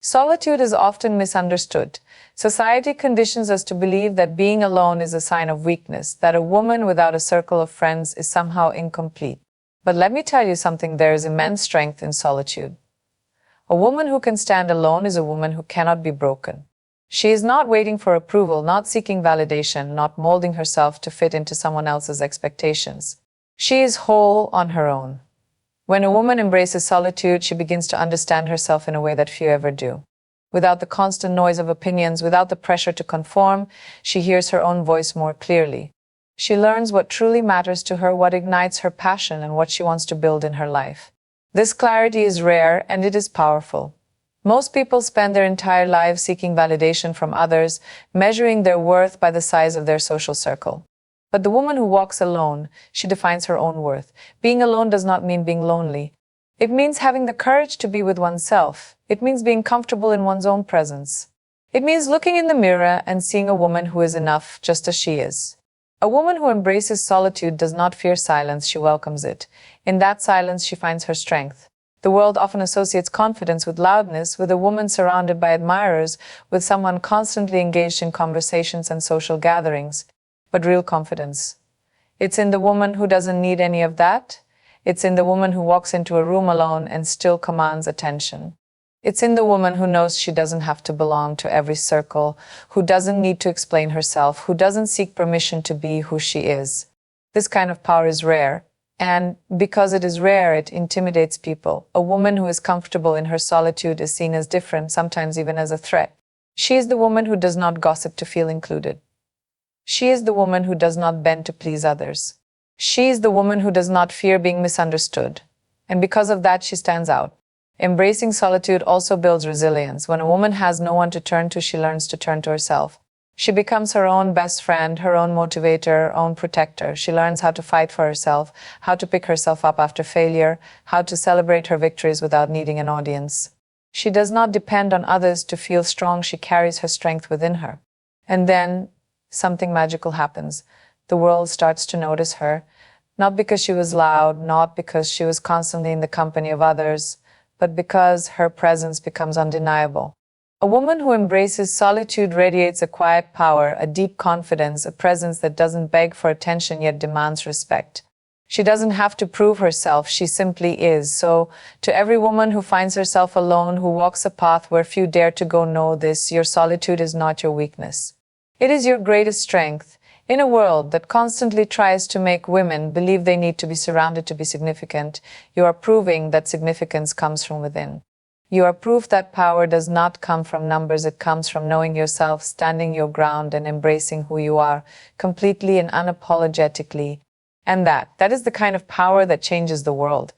Solitude is often misunderstood. Society conditions us to believe that being alone is a sign of weakness, that a woman without a circle of friends is somehow incomplete. But let me tell you something, there is immense strength in solitude. A woman who can stand alone is a woman who cannot be broken. She is not waiting for approval, not seeking validation, not molding herself to fit into someone else's expectations. She is whole on her own. When a woman embraces solitude, she begins to understand herself in a way that few ever do. Without the constant noise of opinions, without the pressure to conform, she hears her own voice more clearly. She learns what truly matters to her, what ignites her passion, and what she wants to build in her life. This clarity is rare and it is powerful. Most people spend their entire lives seeking validation from others, measuring their worth by the size of their social circle. But the woman who walks alone, she defines her own worth. Being alone does not mean being lonely. It means having the courage to be with oneself. It means being comfortable in one's own presence. It means looking in the mirror and seeing a woman who is enough just as she is. A woman who embraces solitude does not fear silence, she welcomes it. In that silence, she finds her strength. The world often associates confidence with loudness, with a woman surrounded by admirers, with someone constantly engaged in conversations and social gatherings. But real confidence, it's in the woman who doesn't need any of that. It's in the woman who walks into a room alone and still commands attention. It's in the woman who knows she doesn't have to belong to every circle, who doesn't need to explain herself, who doesn't seek permission to be who she is. This kind of power is rare, and because it is rare, it intimidates people. A woman who is comfortable in her solitude is seen as different, sometimes even as a threat. She is the woman who does not gossip to feel included. She is the woman who does not bend to please others. She is the woman who does not fear being misunderstood. And because of that, she stands out. Embracing solitude also builds resilience. When a woman has no one to turn to, she learns to turn to herself. She becomes her own best friend, her own motivator, her own protector. She learns how to fight for herself, how to pick herself up after failure, how to celebrate her victories without needing an audience. She does not depend on others to feel strong. She carries her strength within her. And then something magical happens. The world starts to notice her, not because she was loud, not because she was constantly in the company of others, but because her presence becomes undeniable. A woman who embraces solitude radiates a quiet power, a deep confidence, a presence that doesn't beg for attention yet demands respect. She doesn't have to prove herself, she simply is. So, to every woman who finds herself alone, who walks a path where few dare to go, know this: your solitude is not your weakness. It is your greatest strength. In a world that constantly tries to make women believe they need to be surrounded to be significant, you are proving that significance comes from within. You are proof that power does not come from numbers, it comes from knowing yourself, standing your ground, and embracing who you are, completely and unapologetically. And that is the kind of power that changes the world.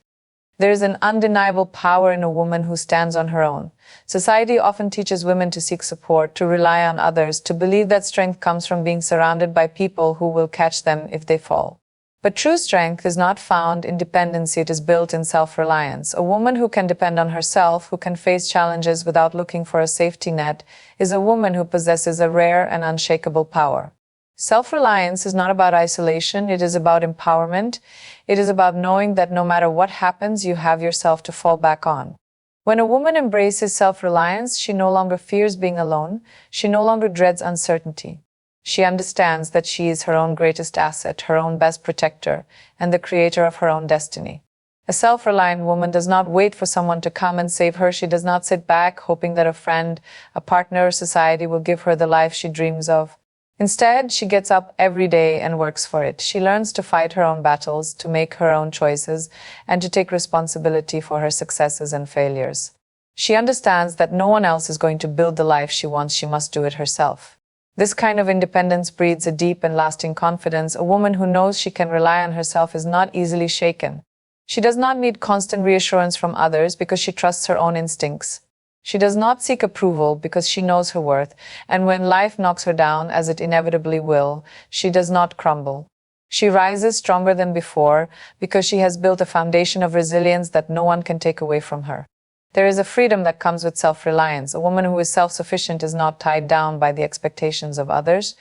There is an undeniable power in a woman who stands on her own. Society often teaches women to seek support, to rely on others, to believe that strength comes from being surrounded by people who will catch them if they fall. But true strength is not found in dependency, it is built in self-reliance. A woman who can depend on herself, who can face challenges without looking for a safety net, is a woman who possesses a rare and unshakable power. Self-reliance is not about isolation, it is about empowerment. It is about knowing that no matter what happens, you have yourself to fall back on. When a woman embraces self-reliance, she no longer fears being alone, she no longer dreads uncertainty. She understands that she is her own greatest asset, her own best protector, and the creator of her own destiny. A self-reliant woman does not wait for someone to come and save her. She does not sit back hoping that a friend, a partner, or society will give her the life she dreams of. Instead, she gets up every day and works for it. She learns to fight her own battles, to make her own choices, and to take responsibility for her successes and failures. She understands that no one else is going to build the life she wants. She must do it herself. This kind of independence breeds a deep and lasting confidence. A woman who knows she can rely on herself is not easily shaken. She does not need constant reassurance from others because she trusts her own instincts. She does not seek approval because she knows her worth, and when life knocks her down, as it inevitably will, she does not crumble. She rises stronger than before because she has built a foundation of resilience that no one can take away from her. There is a freedom that comes with self-reliance. A woman who is self-sufficient is not tied down by the expectations of others.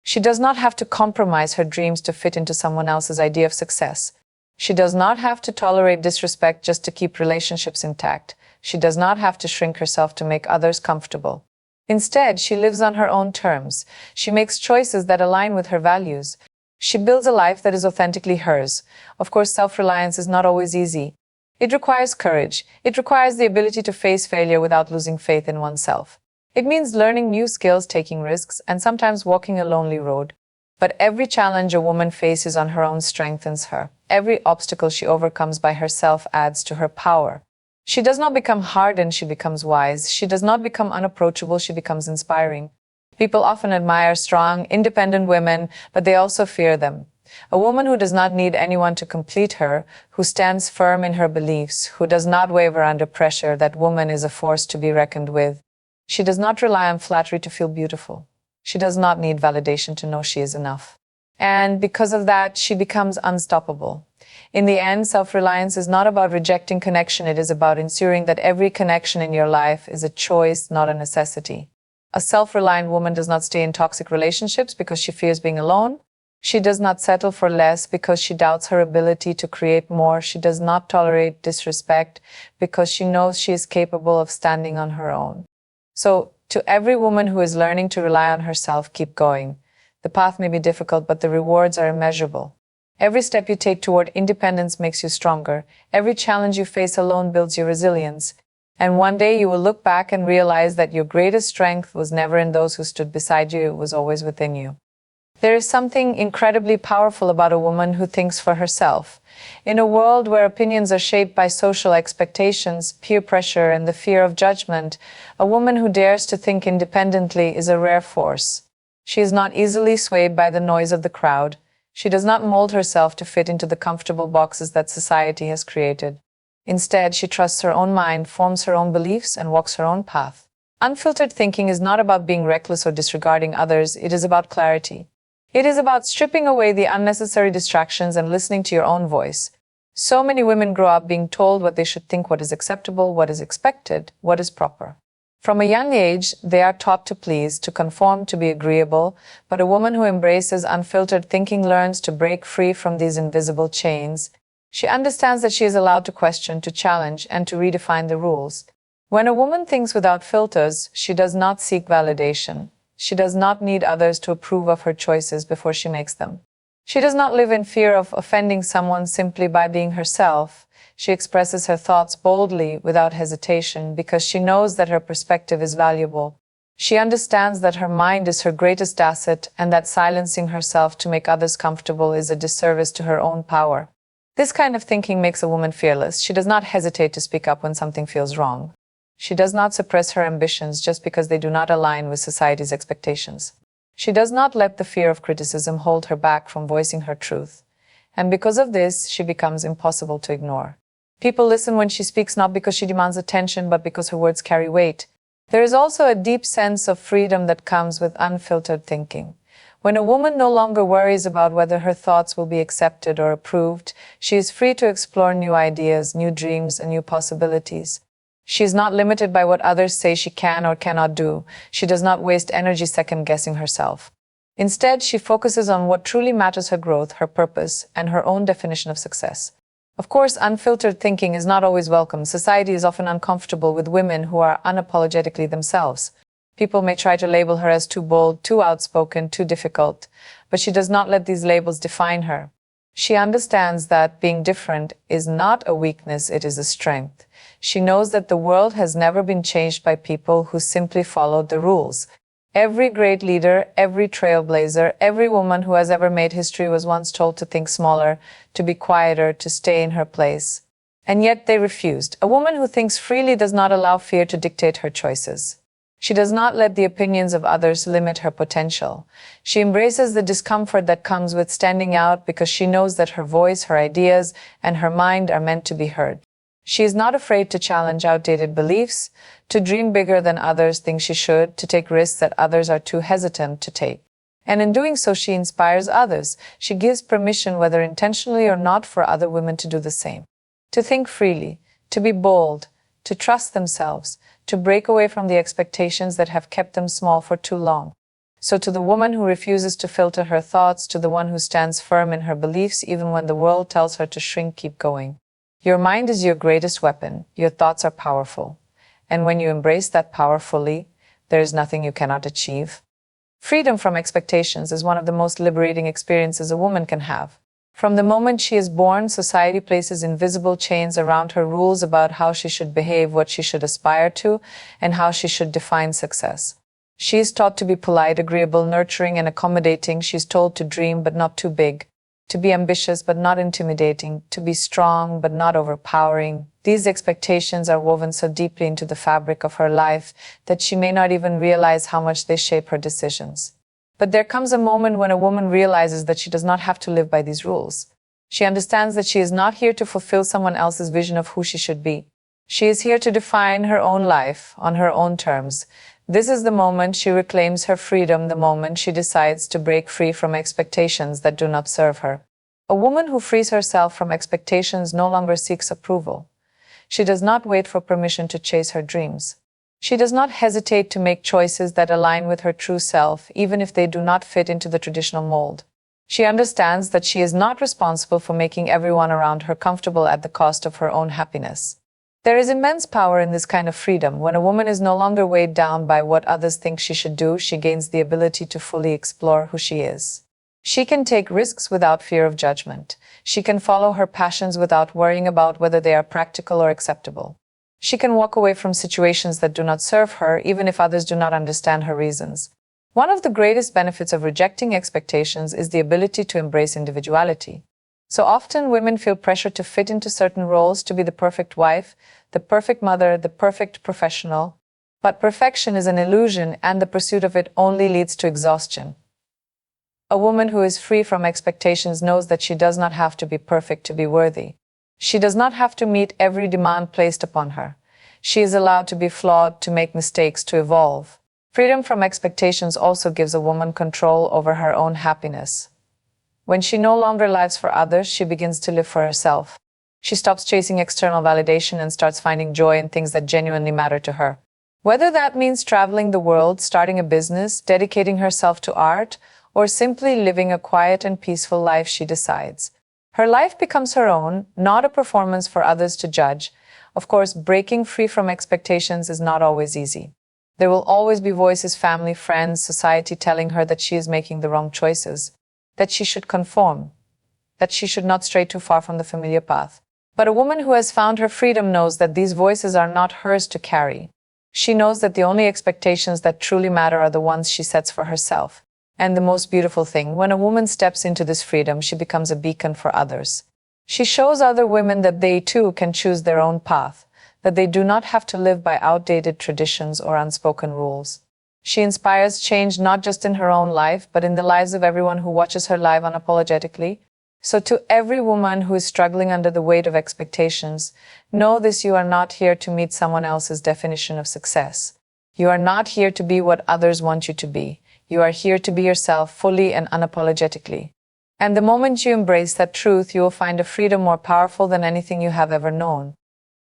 She does not have to compromise her dreams to fit into someone else's idea of success. She does not have to tolerate disrespect just to keep relationships intact. She does not have to shrink herself to make others comfortable. Instead, she lives on her own terms. She makes choices that align with her values. She builds a life that is authentically hers. Of course, self-reliance is not always easy. It requires courage. It requires the ability to face failure without losing faith in oneself. It means learning new skills, taking risks, and sometimes walking a lonely road. But every challenge a woman faces on her own strengthens her. Every obstacle she overcomes by herself adds to her power. She does not become hardened, she becomes wise. She does not become unapproachable, she becomes inspiring. People often admire strong, independent women, but they also fear them. A woman who does not need anyone to complete her, who stands firm in her beliefs, who does not waver under pressure, that woman is a force to be reckoned with. She does not rely on flattery to feel beautiful. She does not need validation to know she is enough. And because of that, she becomes unstoppable. In the end, self-reliance is not about rejecting connection. It is about ensuring that every connection in your life is a choice, not a necessity. A self-reliant woman does not stay in toxic relationships because she fears being alone. She does not settle for less because she doubts her ability to create more. She does not tolerate disrespect because she knows she is capable of standing on her own. So, to every woman who is learning to rely on herself, keep going. The path may be difficult, but the rewards are immeasurable. Every step you take toward independence makes you stronger. Every challenge you face alone builds your resilience. And one day you will look back and realize that your greatest strength was never in those who stood beside you, it was always within you. There is something incredibly powerful about a woman who thinks for herself. In a world where opinions are shaped by social expectations, peer pressure, and the fear of judgment, a woman who dares to think independently is a rare force. She is not easily swayed by the noise of the crowd. She does not mold herself to fit into the comfortable boxes that society has created. Instead, she trusts her own mind, forms her own beliefs, and walks her own path. Unfiltered thinking is not about being reckless or disregarding others. It is about clarity. It is about stripping away the unnecessary distractions and listening to your own voice. So many women grow up being told what they should think, what is acceptable, what is expected, what is proper. From a young age, they are taught to please, to conform, to be agreeable, but a woman who embraces unfiltered thinking learns to break free from these invisible chains. She understands that she is allowed to question, to challenge, and to redefine the rules. When a woman thinks without filters, she does not seek validation. She does not need others to approve of her choices before she makes them. She does not live in fear of offending someone simply by being herself. She expresses her thoughts boldly, without hesitation, because she knows that her perspective is valuable. She understands that her mind is her greatest asset and that silencing herself to make others comfortable is a disservice to her own power. This kind of thinking makes a woman fearless. She does not hesitate to speak up when something feels wrong. She does not suppress her ambitions just because they do not align with society's expectations. She does not let the fear of criticism hold her back from voicing her truth. And because of this, she becomes impossible to ignore. People listen when she speaks not because she demands attention, but because her words carry weight. There is also a deep sense of freedom that comes with unfiltered thinking. When a woman no longer worries about whether her thoughts will be accepted or approved, she is free to explore new ideas, new dreams, and new possibilities. She is not limited by what others say she can or cannot do. She does not waste energy second-guessing herself. Instead, she focuses on what truly matters: her growth, her purpose, and her own definition of success. Of course, unfiltered thinking is not always welcome. Society is often uncomfortable with women who are unapologetically themselves. People may try to label her as too bold, too outspoken, too difficult, but she does not let these labels define her. She understands that being different is not a weakness, it is a strength. She knows that the world has never been changed by people who simply followed the rules. Every great leader, every trailblazer, every woman who has ever made history was once told to think smaller, to be quieter, to stay in her place. And yet they refused. A woman who thinks freely does not allow fear to dictate her choices. She does not let the opinions of others limit her potential. She embraces the discomfort that comes with standing out because she knows that her voice, her ideas, and her mind are meant to be heard. She is not afraid to challenge outdated beliefs, to dream bigger than others think she should, to take risks that others are too hesitant to take. And in doing so, she inspires others. She gives permission, whether intentionally or not, for other women to do the same. To think freely, to be bold, to trust themselves, to break away from the expectations that have kept them small for too long. So to the woman who refuses to filter her thoughts, to the one who stands firm in her beliefs even when the world tells her to shrink, keep going. Your mind is your greatest weapon. Your thoughts are powerful. And when you embrace that power fully, there is nothing you cannot achieve. Freedom from expectations is one of the most liberating experiences a woman can have. From the moment she is born, society places invisible chains around her, rules about how she should behave, what she should aspire to, and how she should define success. She is taught to be polite, agreeable, nurturing, and accommodating. She is told to dream but not too big, to be ambitious but not intimidating, to be strong but not overpowering. These expectations are woven so deeply into the fabric of her life that she may not even realize how much they shape her decisions. But there comes a moment when a woman realizes that she does not have to live by these rules. She understands that she is not here to fulfill someone else's vision of who she should be. She is here to define her own life on her own terms. This is the moment she reclaims her freedom, the moment she decides to break free from expectations that do not serve her. A woman who frees herself from expectations no longer seeks approval. She does not wait for permission to chase her dreams. She does not hesitate to make choices that align with her true self, even if they do not fit into the traditional mold. She understands that she is not responsible for making everyone around her comfortable at the cost of her own happiness. There is immense power in this kind of freedom. When a woman is no longer weighed down by what others think she should do, she gains the ability to fully explore who she is. She can take risks without fear of judgment. She can follow her passions without worrying about whether they are practical or acceptable. She can walk away from situations that do not serve her, even if others do not understand her reasons. One of the greatest benefits of rejecting expectations is the ability to embrace individuality. So often women feel pressure to fit into certain roles, to be the perfect wife, the perfect mother, the perfect professional. But perfection is an illusion, and the pursuit of it only leads to exhaustion. A woman who is free from expectations knows that she does not have to be perfect to be worthy. She does not have to meet every demand placed upon her. She is allowed to be flawed, to make mistakes, to evolve. Freedom from expectations also gives a woman control over her own happiness. When she no longer lives for others, she begins to live for herself. She stops chasing external validation and starts finding joy in things that genuinely matter to her. Whether that means traveling the world, starting a business, dedicating herself to art, or simply living a quiet and peaceful life, she decides. Her life becomes her own, not a performance for others to judge. Of course, breaking free from expectations is not always easy. There will always be voices, family, friends, society telling her that she is making the wrong choices, that she should conform, that she should not stray too far from the familiar path. But a woman who has found her freedom knows that these voices are not hers to carry. She knows that the only expectations that truly matter are the ones she sets for herself. And the most beautiful thing, when a woman steps into this freedom, she becomes a beacon for others. She shows other women that they too can choose their own path, that they do not have to live by outdated traditions or unspoken rules. She inspires change not just in her own life, but in the lives of everyone who watches her live unapologetically. So to every woman who is struggling under the weight of expectations, know this: you are not here to meet someone else's definition of success. You are not here to be what others want you to be. You are here to be yourself fully and unapologetically. And the moment you embrace that truth, you will find a freedom more powerful than anything you have ever known.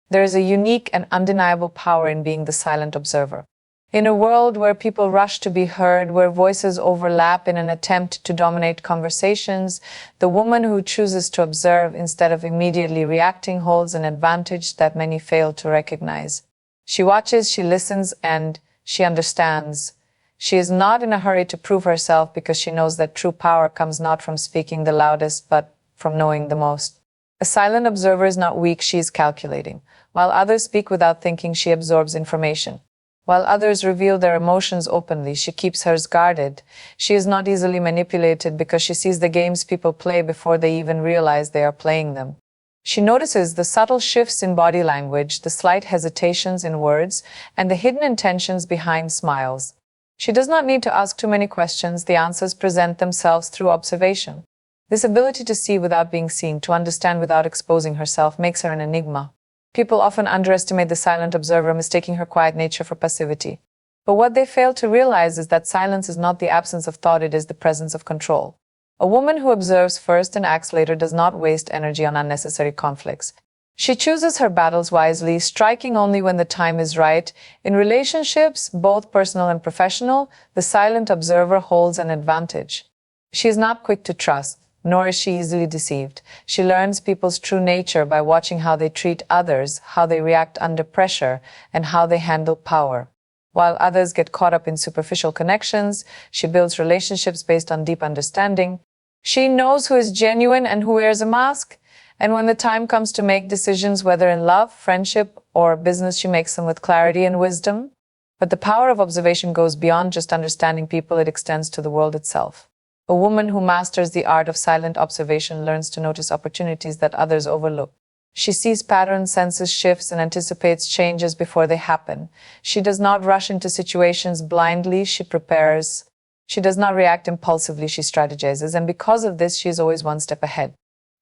There is a unique and undeniable power in being the silent observer. In a world where people rush to be heard, where voices overlap in an attempt to dominate conversations, the woman who chooses to observe instead of immediately reacting holds an advantage that many fail to recognize. She watches, she listens, and she understands. She is not in a hurry to prove herself, because she knows that true power comes not from speaking the loudest, but from knowing the most. A silent observer is not weak, she is calculating. While others speak without thinking, she absorbs information. While others reveal their emotions openly, she keeps hers guarded. She is not easily manipulated, because she sees the games people play before they even realize they are playing them. She notices the subtle shifts in body language, the slight hesitations in words, and the hidden intentions behind smiles. She does not need to ask too many questions. The answers present themselves through observation. This ability to see without being seen, to understand without exposing herself, makes her an enigma. People often underestimate the silent observer, mistaking her quiet nature for passivity. But what they fail to realize is that silence is not the absence of thought, it is the presence of control. A woman who observes first and acts later does not waste energy on unnecessary conflicts. She chooses her battles wisely, striking only when the time is right. In relationships, both personal and professional, the silent observer holds an advantage. She is not quick to trust, nor is she easily deceived. She learns people's true nature by watching how they treat others, how they react under pressure, and how they handle power. While others get caught up in superficial connections, she builds relationships based on deep understanding. She knows who is genuine and who wears a mask. And when the time comes to make decisions, whether in love, friendship, or business, she makes them with clarity and wisdom. But the power of observation goes beyond just understanding people, it extends to the world itself. A woman who masters the art of silent observation learns to notice opportunities that others overlook. She sees patterns, senses shifts, and anticipates changes before they happen. She does not rush into situations blindly, she prepares. She does not react impulsively, she strategizes, and because of this, she is always one step ahead.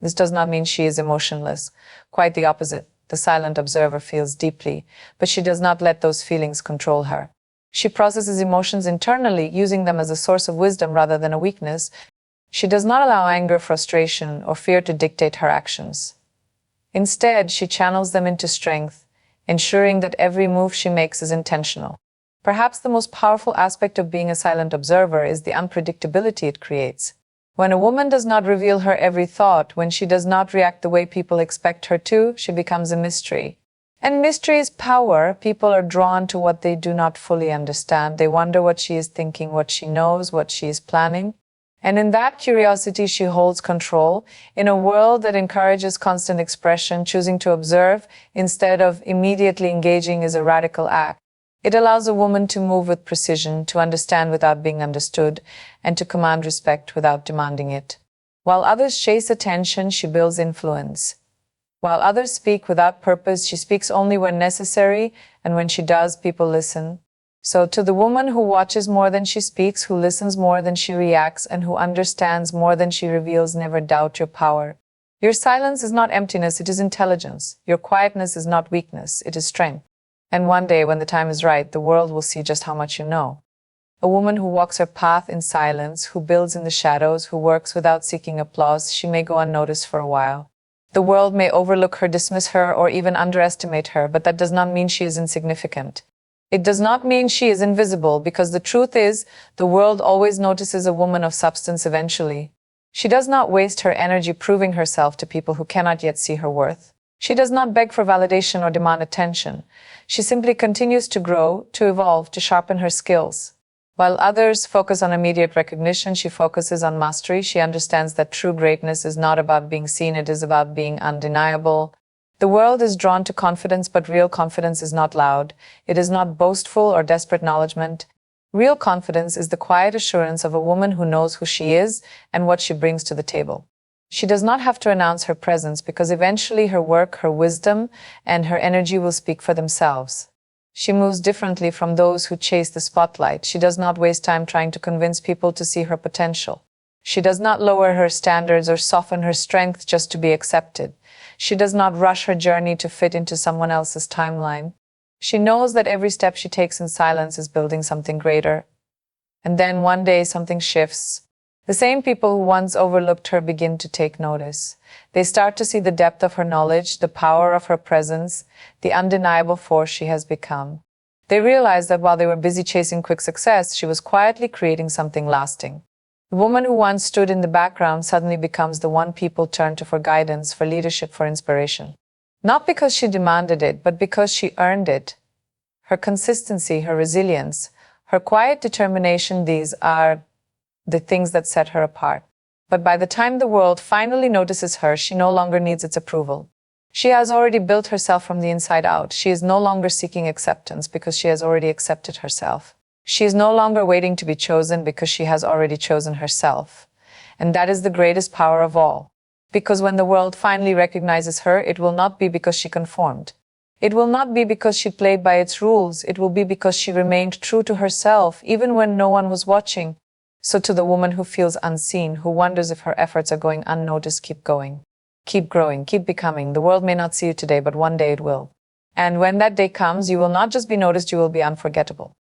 This does not mean she is emotionless. Quite the opposite. The silent observer feels deeply, but she does not let those feelings control her. She processes emotions internally, using them as a source of wisdom rather than a weakness. She does not allow anger, frustration, or fear to dictate her actions. Instead, she channels them into strength, ensuring that every move she makes is intentional. Perhaps the most powerful aspect of being a silent observer is the unpredictability it creates. When a woman does not reveal her every thought, when she does not react the way people expect her to, she becomes a mystery. And mystery is power. People are drawn to what they do not fully understand. They wonder what she is thinking, what she knows, what she is planning. And in that curiosity, she holds control. In a world that encourages constant expression, choosing to observe instead of immediately engaging is a radical act. It allows a woman to move with precision, to understand without being understood, and to command respect without demanding it. While others chase attention, she builds influence. While others speak without purpose, she speaks only when necessary, and when she does, people listen. So to the woman who watches more than she speaks, who listens more than she reacts, and who understands more than she reveals, never doubt your power. Your silence is not emptiness, it is intelligence. Your quietness is not weakness, it is strength. And one day, when the time is right, the world will see just how much you know. A woman who walks her path in silence, who builds in the shadows, who works without seeking applause, she may go unnoticed for a while. The world may overlook her, dismiss her, or even underestimate her, but that does not mean she is insignificant. It does not mean she is invisible, because the truth is, the world always notices a woman of substance eventually. She does not waste her energy proving herself to people who cannot yet see her worth. She does not beg for validation or demand attention. She simply continues to grow, to evolve, to sharpen her skills. While others focus on immediate recognition, she focuses on mastery. She understands that true greatness is not about being seen, it is about being undeniable. The world is drawn to confidence, but real confidence is not loud. It is not boastful or desperate acknowledgement. Real confidence is the quiet assurance of a woman who knows who she is and what she brings to the table. She does not have to announce her presence, because eventually her work, her wisdom, and her energy will speak for themselves. She moves differently from those who chase the spotlight. She does not waste time trying to convince people to see her potential. She does not lower her standards or soften her strength just to be accepted. She does not rush her journey to fit into someone else's timeline. She knows that every step she takes in silence is building something greater. And then one day something shifts. The same people who once overlooked her begin to take notice. They start to see the depth of her knowledge, the power of her presence, the undeniable force she has become. They realize that while they were busy chasing quick success, she was quietly creating something lasting. The woman who once stood in the background suddenly becomes the one people turn to for guidance, for leadership, for inspiration. Not because she demanded it, but because she earned it. Her consistency, her resilience, her quiet determination, these are the things that set her apart. But by the time the world finally notices her, she no longer needs its approval. She has already built herself from the inside out. She is no longer seeking acceptance because she has already accepted herself. She is no longer waiting to be chosen because she has already chosen herself. And that is the greatest power of all. Because when the world finally recognizes her, it will not be because she conformed. It will not be because she played by its rules. It will be because she remained true to herself, even when no one was watching. So to the woman who feels unseen, who wonders if her efforts are going unnoticed, keep going. Keep growing, keep becoming. The world may not see you today, but one day it will. And when that day comes, you will not just be noticed, you will be unforgettable.